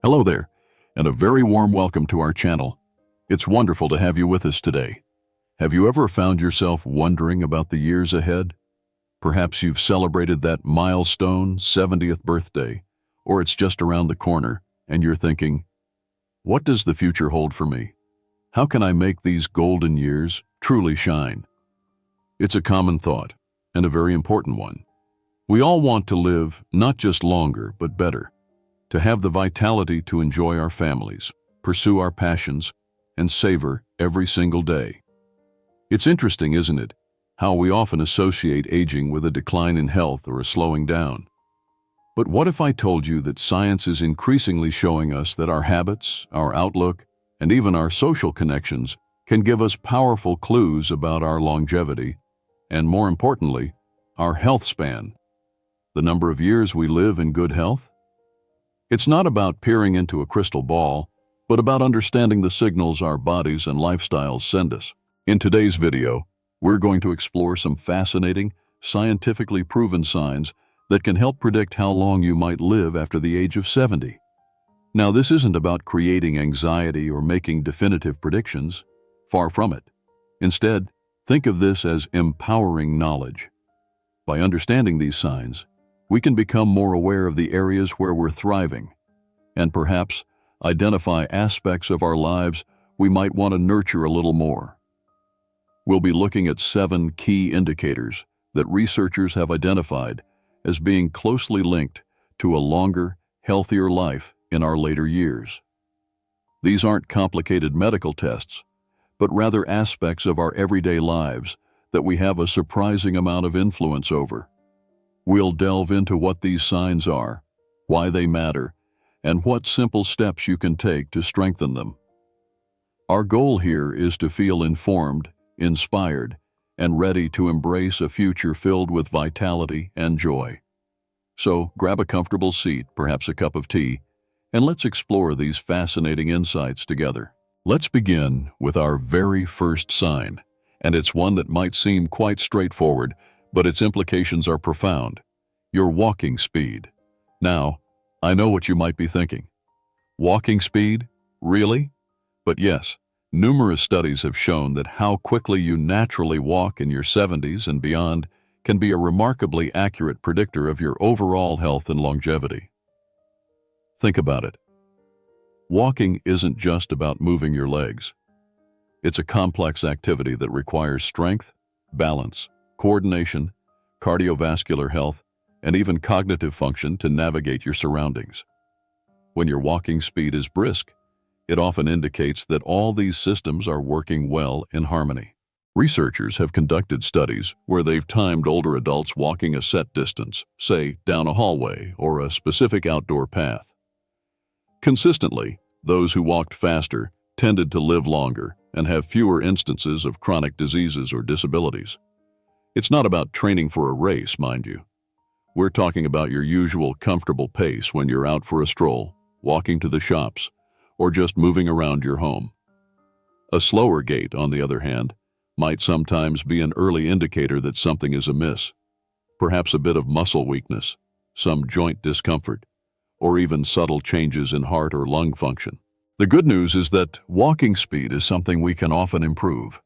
Hello there, and a very warm welcome to our channel. It's wonderful to have you with us today. Have you ever found yourself wondering about the years ahead? Perhaps you've celebrated that milestone 70th birthday, or it's just around the corner, and you're thinking, what does the future hold for me? How can I make these golden years truly shine? It's a common thought, and a very important one. We all want to live not just longer, but better. To have the vitality to enjoy our families, pursue our passions, and savor every single day. It's interesting, isn't it, how we often associate aging with a decline in health or a slowing down. But what if I told you that science is increasingly showing us that our habits, our outlook, and even our social connections can give us powerful clues about our longevity, and more importantly, our health span, the number of years we live in good health? It's not about peering into a crystal ball, but about understanding the signals our bodies and lifestyles send us. In today's video, we're going to explore some fascinating, scientifically proven signs that can help predict how long you might live after the age of 70. Now, this isn't about creating anxiety or making definitive predictions. Far from it. Instead, think of this as empowering knowledge. By understanding these signs, we can become more aware of the areas where we're thriving, and perhaps identify aspects of our lives we might want to nurture a little more. We'll be looking at 7 key indicators that researchers have identified as being closely linked to a longer, healthier life in our later years. These aren't complicated medical tests, but rather aspects of our everyday lives that we have a surprising amount of influence over. We'll delve into what these signs are, why they matter, and what simple steps you can take to strengthen them. Our goal here is to feel informed, inspired, and ready to embrace a future filled with vitality and joy. So grab a comfortable seat, perhaps a cup of tea, and let's explore these fascinating insights together. Let's begin with our very first sign, and it's one that might seem quite straightforward, but its implications are profound: your walking speed. Now, I know what you might be thinking. Walking speed? Really? But yes, numerous studies have shown that how quickly you naturally walk in your 70s and beyond can be a remarkably accurate predictor of your overall health and longevity. Think about it. Walking isn't just about moving your legs. It's a complex activity that requires strength, balance, coordination, cardiovascular health, and even cognitive function to navigate your surroundings. When your walking speed is brisk, it often indicates that all these systems are working well in harmony. Researchers have conducted studies where they've timed older adults walking a set distance, say down a hallway or a specific outdoor path. Consistently, those who walked faster tended to live longer and have fewer instances of chronic diseases or disabilities. It's not about training for a race, mind you. We're talking about your usual comfortable pace when you're out for a stroll, walking to the shops, or just moving around your home. A slower gait, on the other hand, might sometimes be an early indicator that something is amiss. Perhaps a bit of muscle weakness, some joint discomfort, or even subtle changes in heart or lung function. The good news is that walking speed is something we can often improve.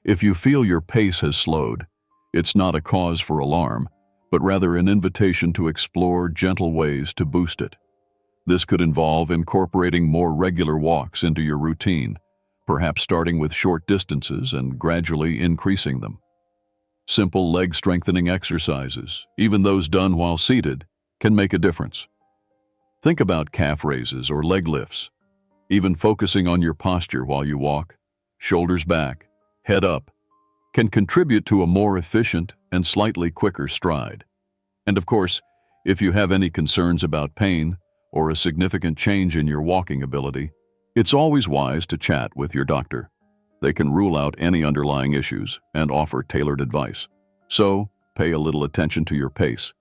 If you feel your pace has slowed, it's not a cause for alarm, but rather an invitation to explore gentle ways to boost it. This could involve incorporating more regular walks into your routine, perhaps starting with short distances and gradually increasing them. Simple leg strengthening exercises, even those done while seated, can make a difference. Think about calf raises or leg lifts. Even focusing on your posture while you walk, shoulders back, head up, can contribute to a more efficient and slightly quicker stride. And of course, if you have any concerns about pain or a significant change in your walking ability, it's always wise to chat with your doctor. They can rule out any underlying issues and offer tailored advice. So, pay a little attention to your pace.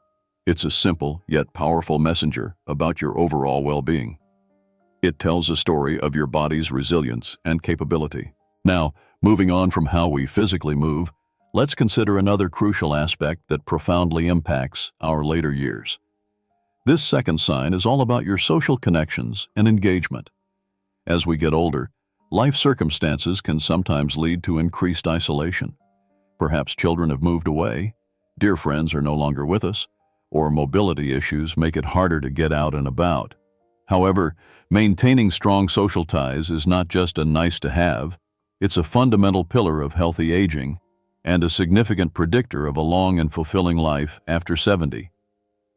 It's a simple yet powerful messenger about your overall well-being. It tells a story of your body's resilience and capability. Now, moving on from how we physically move, let's consider another crucial aspect that profoundly impacts our later years. This second sign is all about your social connections and engagement. As we get older, life circumstances can sometimes lead to increased isolation. Perhaps children have moved away, dear friends are no longer with us, or mobility issues make it harder to get out and about. However, maintaining strong social ties is not just a nice-to-have, it's a fundamental pillar of healthy aging and a significant predictor of a long and fulfilling life after 70.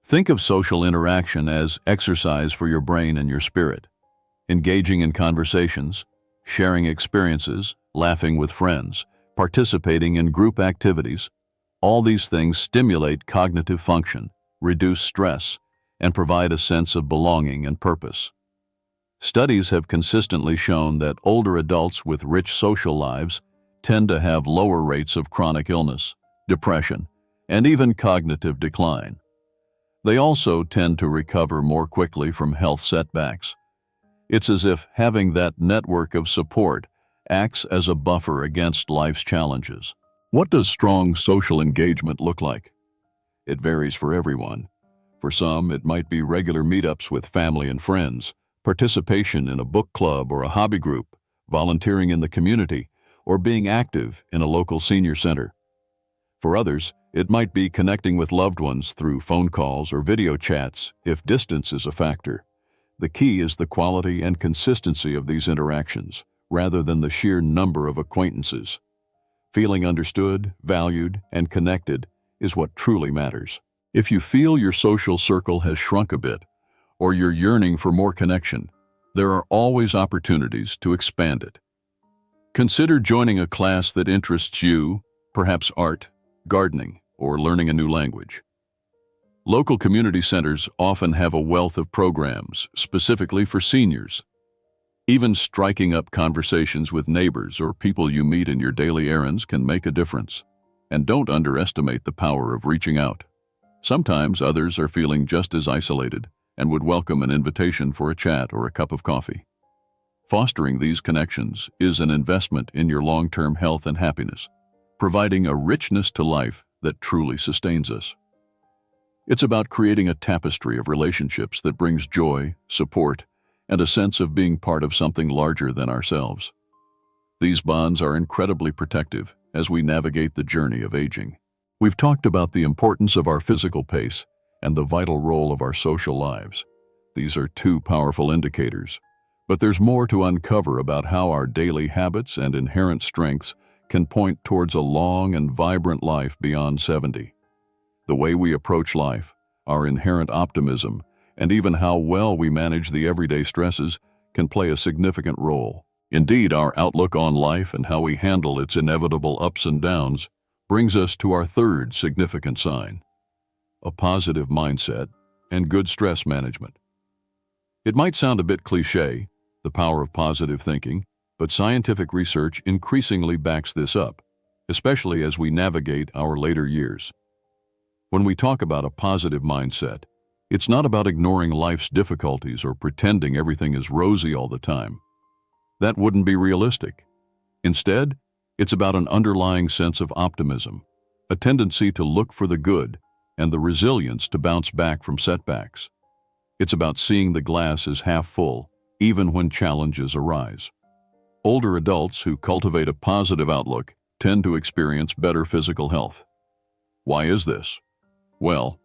Think of social interaction as exercise for your brain and your spirit. Engaging in conversations, sharing experiences, laughing with friends, participating in group activities, all these things stimulate cognitive function, reduce stress, and provide a sense of belonging and purpose. Studies have consistently shown that older adults with rich social lives tend to have lower rates of chronic illness, depression, and even cognitive decline. They also tend to recover more quickly from health setbacks. It's as if having that network of support acts as a buffer against life's challenges. What does strong social engagement look like? It varies for everyone. For some, it might be regular meetups with family and friends, participation in a book club or a hobby group, volunteering in the community, or being active in a local senior center. For others, it might be connecting with loved ones through phone calls or video chats if distance is a factor. The key is the quality and consistency of these interactions, rather than the sheer number of acquaintances. Feeling understood, valued, and connected is what truly matters. If you feel your social circle has shrunk a bit, or you're yearning for more connection, there are always opportunities to expand it. Consider joining a class that interests you, perhaps art, gardening, or learning a new language. Local community centers often have a wealth of programs specifically for seniors. Even striking up conversations with neighbors or people you meet in your daily errands can make a difference. And don't underestimate the power of reaching out. Sometimes others are feeling just as isolated and would welcome an invitation for a chat or a cup of coffee. Fostering these connections is an investment in your long-term health and happiness, providing a richness to life that truly sustains us. It's about creating a tapestry of relationships that brings joy, support, and a sense of being part of something larger than ourselves. These bonds are incredibly protective as we navigate the journey of aging. We've talked about the importance of our physical pace and the vital role of our social lives. These are two powerful indicators. But there's more to uncover about how our daily habits and inherent strengths can point towards a long and vibrant life beyond 70. The way we approach life, our inherent optimism, and even how well we manage the everyday stresses can play a significant role. Indeed, our outlook on life and how we handle its inevitable ups and downs brings us to our third significant sign: a positive mindset and good stress management. It might sound a bit cliché, the power of positive thinking, but scientific research increasingly backs this up, especially as we navigate our later years. When we talk about a positive mindset, it's not about ignoring life's difficulties or pretending everything is rosy all the time. That wouldn't be realistic. Instead, it's about an underlying sense of optimism, a tendency to look for the good, and the resilience to bounce back from setbacks. It's about seeing the glass as half full, even when challenges arise. Older adults who cultivate a positive outlook tend to experience better physical health. Why is this? Well,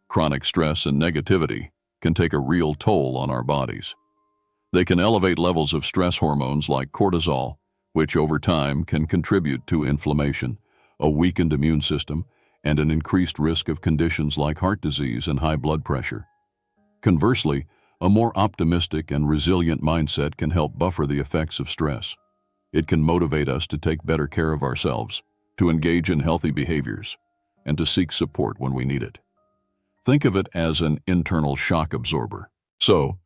chronic stress and negativity can take a real toll on our bodies. They can elevate levels of stress hormones like cortisol, which over time can contribute to inflammation, a weakened immune system, and an increased risk of conditions like heart disease and high blood pressure. Conversely, a more optimistic and resilient mindset can help buffer the effects of stress. It can motivate us to take better care of ourselves, to engage in healthy behaviors, and to seek support when we need it. Think of it as an internal shock absorber. So,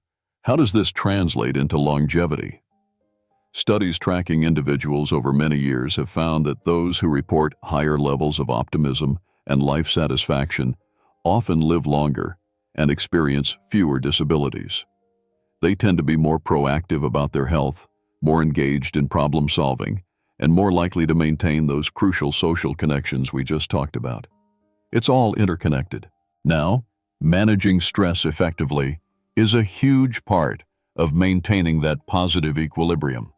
how does this translate into longevity? Studies tracking individuals over many years have found that those who report higher levels of optimism and life satisfaction often live longer and experience fewer disabilities. They tend to be more proactive about their health, more engaged in problem solving, and more likely to maintain those crucial social connections we just talked about. It's all interconnected. Now, Managing stress effectively is a huge part of maintaining that positive equilibrium.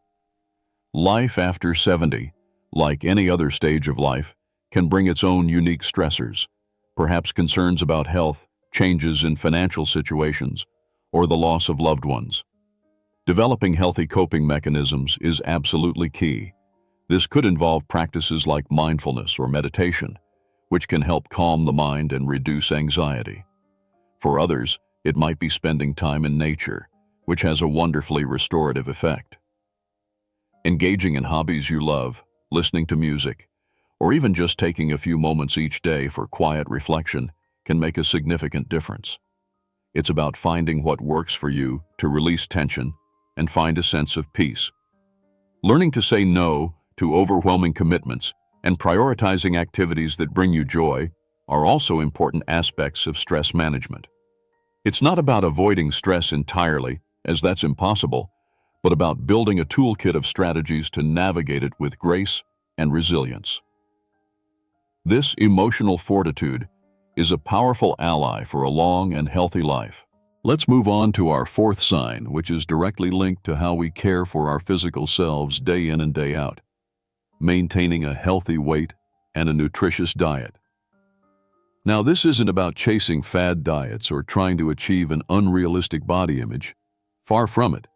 Life after 70, like any other stage of life, can bring its own unique stressors, perhaps concerns about health, changes in financial situations, or the loss of loved ones. Developing healthy coping mechanisms is absolutely key. This could involve practices like mindfulness or meditation, which can help calm the mind and reduce anxiety. For others, it might be spending time in nature, which has a wonderfully restorative effect. Engaging in hobbies you love, listening to music, or even just taking a few moments each day for quiet reflection can make a significant difference. It's about finding what works for you to release tension and find a sense of peace. Learning to say no to overwhelming commitments and prioritizing activities that bring you joy are also important aspects of stress management. It's not about avoiding stress entirely, as that's impossible, but about building a toolkit of strategies to navigate it with grace and resilience. This emotional fortitude is a powerful ally for a long and healthy life. Let's move on to our fourth sign, which is directly linked to how we care for our physical selves day in and day out: maintaining a healthy weight and a nutritious diet. Now, this isn't about chasing fad diets or trying to achieve an unrealistic body image. Far from it.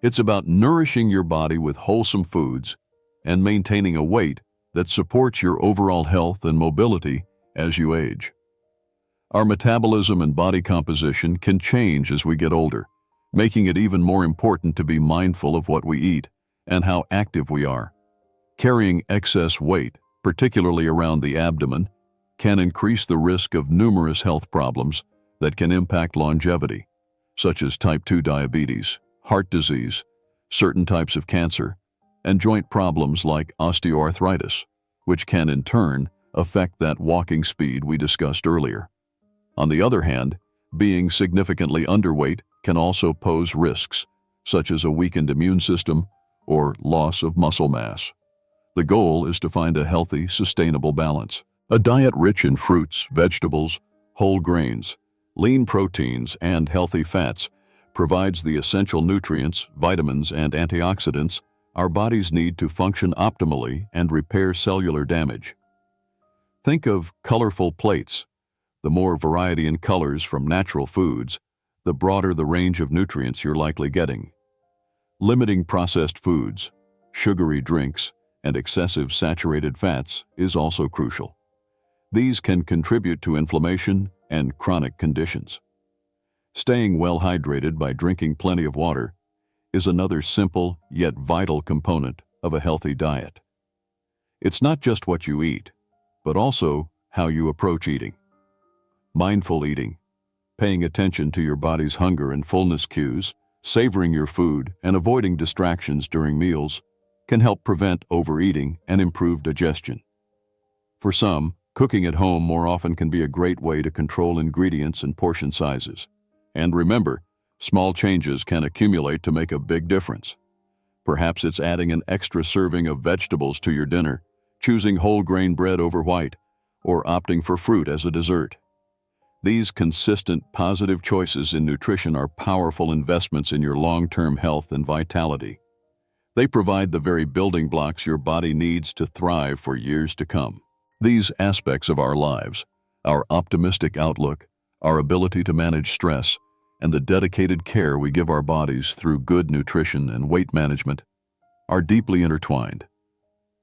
It's about nourishing your body with wholesome foods and maintaining a weight that supports your overall health and mobility as you age. Our metabolism and body composition can change as we get older, making it even more important to be mindful of what we eat and how active we are. Carrying excess weight, particularly around the abdomen, can increase the risk of numerous health problems that can impact longevity, such as type 2 diabetes, heart disease, certain types of cancer, and joint problems like osteoarthritis, which can in turn affect that walking speed we discussed earlier. On the other hand, being significantly underweight can also pose risks, such as a weakened immune system or loss of muscle mass. The goal is to find a healthy, sustainable balance. A diet rich in fruits, vegetables, whole grains, lean proteins, and healthy fats provides the essential nutrients, vitamins, and antioxidants our bodies need to function optimally and repair cellular damage. Think of colorful plates. The more variety in colors from natural foods, the broader the range of nutrients you're likely getting. Limiting processed foods, sugary drinks, and excessive saturated fats is also crucial. These can contribute to inflammation and chronic conditions. Staying well hydrated by drinking plenty of water is another simple yet vital component of a healthy diet. It's not just what you eat, but also how you approach eating. Mindful eating, paying attention to your body's hunger and fullness cues, savoring your food, and avoiding distractions during meals can help prevent overeating and improve digestion. For some, cooking at home more often can be a great way to control ingredients and portion sizes. And remember, small changes can accumulate to make a big difference. Perhaps it's adding an extra serving of vegetables to your dinner, choosing whole grain bread over white, or opting for fruit as a dessert. These consistent, positive choices in nutrition are powerful investments in your long-term health and vitality. They provide the very building blocks your body needs to thrive for years to come. These aspects of our lives, our optimistic outlook, our ability to manage stress, and the dedicated care we give our bodies through good nutrition and weight management, are deeply intertwined.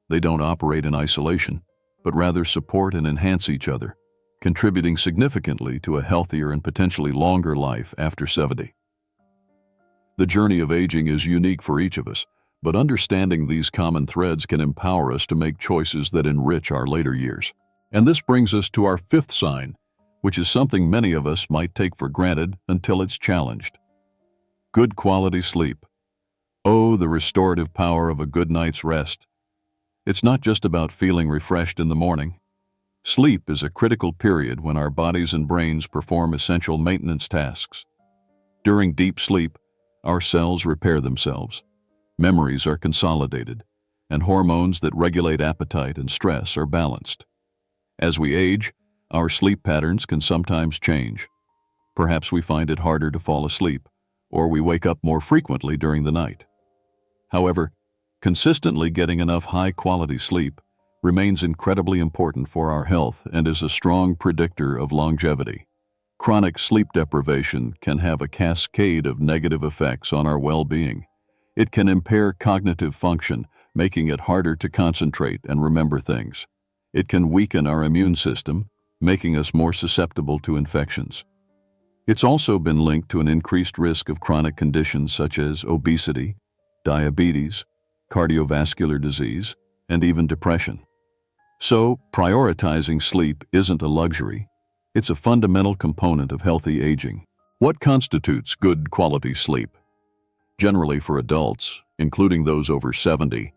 They don't operate in isolation, but rather support and enhance each other, contributing significantly to a healthier and potentially longer life after 70. The journey of aging is unique for each of us, but understanding these common threads can empower us to make choices that enrich our later years. And this brings us to our fifth sign, which is something many of us might take for granted until it's challenged. Good quality sleep. Oh, the restorative power of a good night's rest. It's not just about feeling refreshed in the morning. Sleep is a critical period when our bodies and brains perform essential maintenance tasks. During deep sleep, our cells repair themselves. Memories are consolidated, and hormones that regulate appetite and stress are balanced. As we age, our sleep patterns can sometimes change. Perhaps we find it harder to fall asleep, or we wake up more frequently during the night. However, consistently getting enough high-quality sleep remains incredibly important for our health and is a strong predictor of longevity. Chronic sleep deprivation can have a cascade of negative effects on our well-being. It can impair cognitive function, making it harder to concentrate and remember things. It can weaken our immune system, making us more susceptible to infections. It's also been linked to an increased risk of chronic conditions such as obesity, diabetes, cardiovascular disease, and even depression. So, prioritizing sleep isn't a luxury. It's a fundamental component of healthy aging. What constitutes good quality sleep? Generally for adults, including those over 70,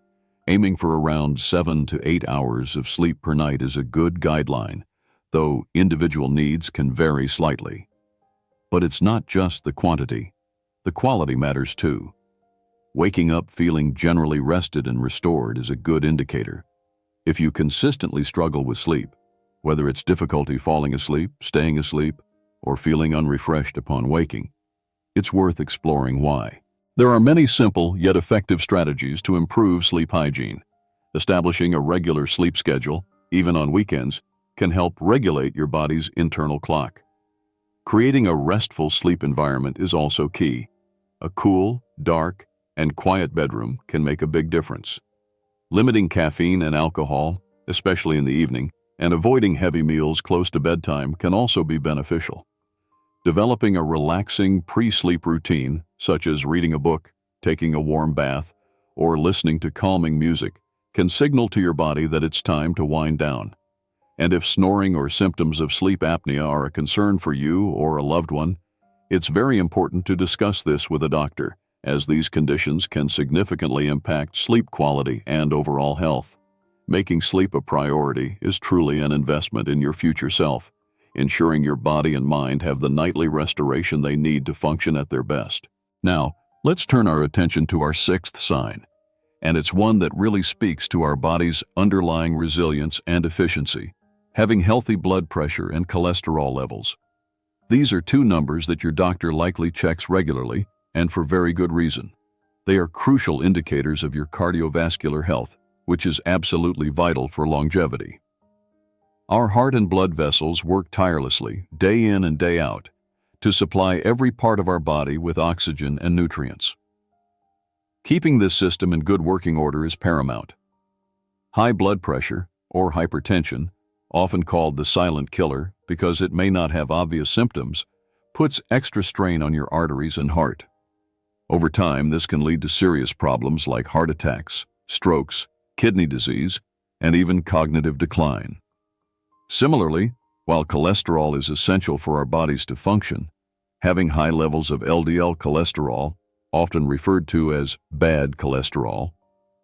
aiming for around 7 to 8 hours of sleep per night is a good guideline, though individual needs can vary slightly. But it's not just the quantity. The quality matters too. Waking up feeling generally rested and restored is a good indicator. If you consistently struggle with sleep, whether it's difficulty falling asleep, staying asleep, or feeling unrefreshed upon waking, it's worth exploring why. There are many simple yet effective strategies to improve sleep hygiene. Establishing a regular sleep schedule, even on weekends, can help regulate your body's internal clock. Creating a restful sleep environment is also key. A cool, dark, and quiet bedroom can make a big difference. Limiting caffeine and alcohol, especially in the evening, and avoiding heavy meals close to bedtime can also be beneficial. Developing a relaxing pre-sleep routine, such as reading a book, taking a warm bath, or listening to calming music, can signal to your body that it's time to wind down. And if snoring or symptoms of sleep apnea are a concern for you or a loved one, it's very important to discuss this with a doctor, as these conditions can significantly impact sleep quality and overall health. Making sleep a priority is truly an investment in your future self, ensuring your body and mind have the nightly restoration they need to function at their best. Now, let's turn our attention to our sixth sign, and it's one that really speaks to our body's underlying resilience and efficiency: having healthy blood pressure and cholesterol levels. These are two numbers that your doctor likely checks regularly, and for very good reason. They are crucial indicators of your cardiovascular health, which is absolutely vital for longevity. Our heart and blood vessels work tirelessly, day in and day out, to supply every part of our body with oxygen and nutrients. Keeping this system in good working order is paramount. High blood pressure, or hypertension, often called the silent killer because it may not have obvious symptoms, puts extra strain on your arteries and heart. Over time, this can lead to serious problems like heart attacks, strokes, kidney disease, and even cognitive decline. Similarly, while cholesterol is essential for our bodies to function, having high levels of LDL cholesterol, often referred to as bad cholesterol,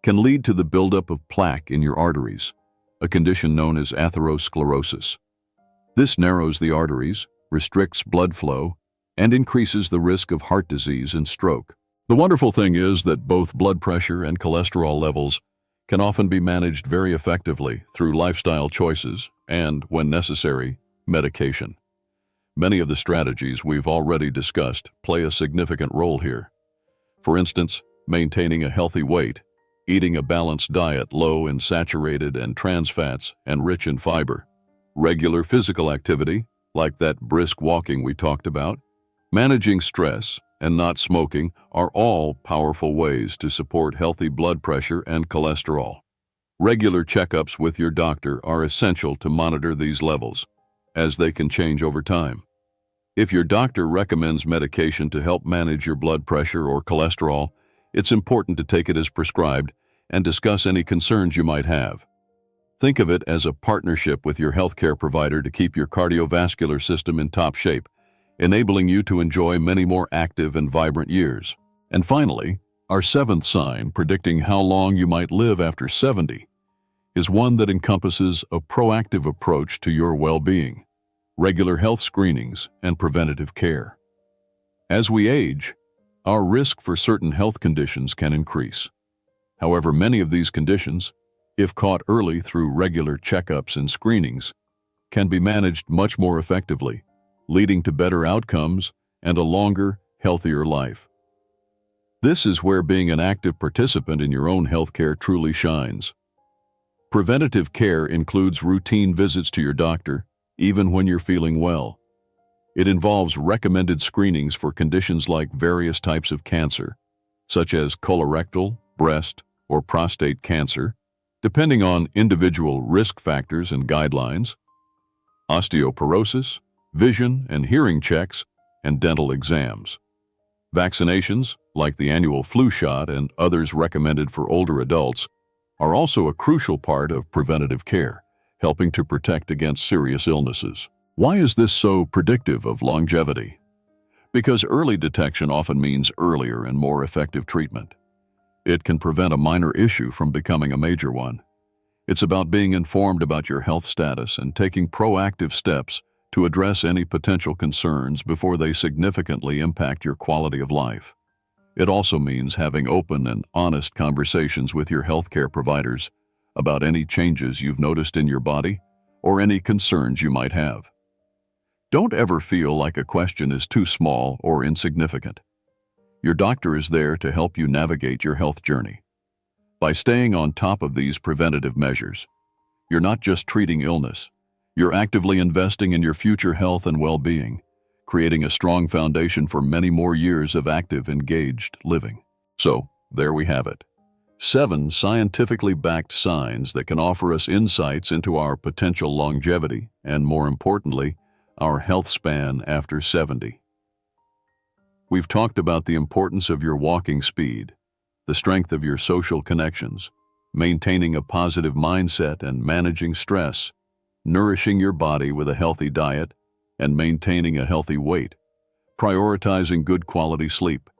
can lead to the buildup of plaque in your arteries, a condition known as atherosclerosis. This narrows the arteries, restricts blood flow, and increases the risk of heart disease and stroke. The wonderful thing is that both blood pressure and cholesterol levels can often be managed very effectively through lifestyle choices and, when necessary, medication. Many of the strategies we've already discussed play a significant role here. For instance, maintaining a healthy weight, eating a balanced diet low in saturated and trans fats and rich in fiber, regular physical activity, like that brisk walking we talked about, managing stress, and not smoking are all powerful ways to support healthy blood pressure and cholesterol. Regular checkups with your doctor are essential to monitor these levels, as they can change over time. If your doctor recommends medication to help manage your blood pressure or cholesterol, it's important to take it as prescribed and discuss any concerns you might have. Think of it as a partnership with your healthcare provider to keep your cardiovascular system in top shape, enabling you to enjoy many more active and vibrant years. And finally, our seventh sign predicting how long you might live after 70 is one that encompasses a proactive approach to your well-being, regular health screenings, and preventative care. As we age, our risk for certain health conditions can increase. However, many of these conditions, if caught early through regular checkups and screenings, can be managed much more effectively, leading to better outcomes and a longer, healthier life. This is where being an active participant in your own healthcare truly shines. Preventative care includes routine visits to your doctor, even when you're feeling well. It involves recommended screenings for conditions like various types of cancer, such as colorectal, breast, or prostate cancer, depending on individual risk factors and guidelines, osteoporosis, vision and hearing checks, and dental exams. Vaccinations, like the annual flu shot and others recommended for older adults, are also a crucial part of preventative care, helping to protect against serious illnesses. Why is this so predictive of longevity? Because early detection often means earlier and more effective treatment. It can prevent a minor issue from becoming a major one. It's about being informed about your health status and taking proactive steps to address any potential concerns before they significantly impact your quality of life. It also means having open and honest conversations with your healthcare providers about any changes you've noticed in your body or any concerns you might have. Don't ever feel like a question is too small or insignificant. Your doctor is there to help you navigate your health journey. By staying on top of these preventative measures, you're not just treating illness, you're actively investing in your future health and well-being, creating a strong foundation for many more years of active, engaged living. So, there we have it. 7 scientifically backed signs that can offer us insights into our potential longevity and, more importantly, our health span after 70. We've talked about the importance of your walking speed, the strength of your social connections, maintaining a positive mindset and managing stress, nourishing your body with a healthy diet, and maintaining a healthy weight, prioritizing good quality sleep,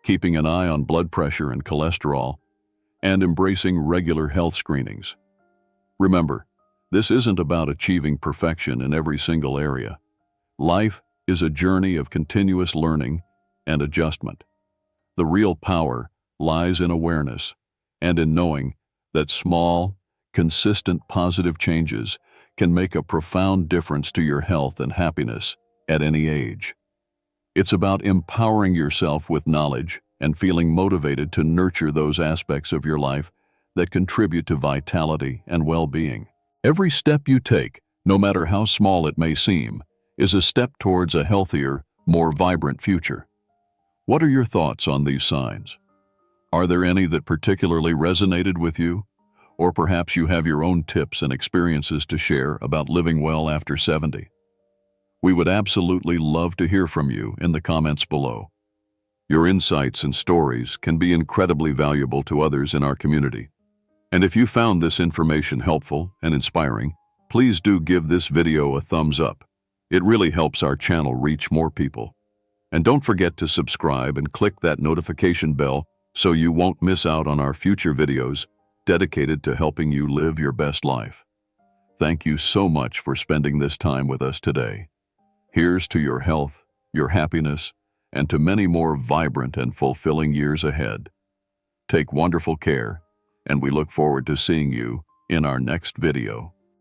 keeping an eye on blood pressure and cholesterol, and embracing regular health screenings. Remember, this isn't about achieving perfection in every single area. Life is a journey of continuous learning and adjustment. The real power lies in awareness and in knowing that small, consistent positive changes can make a profound difference to your health and happiness at any age. It's about empowering yourself with knowledge and feeling motivated to nurture those aspects of your life that contribute to vitality and well-being. Every step you take, no matter how small it may seem, is a step towards a healthier, more vibrant future. What are your thoughts on these signs? Are there any that particularly resonated with you? Or perhaps you have your own tips and experiences to share about living well after 70. We would absolutely love to hear from you in the comments below. Your insights and stories can be incredibly valuable to others in our community. And if you found this information helpful and inspiring, please do give this video a thumbs up. It really helps our channel reach more people. And don't forget to subscribe and click that notification bell so you won't miss out on our future videos dedicated to helping you live your best life. Thank you so much for spending this time with us today. Here's to your health, your happiness, and to many more vibrant and fulfilling years ahead. Take wonderful care, and we look forward to seeing you in our next video.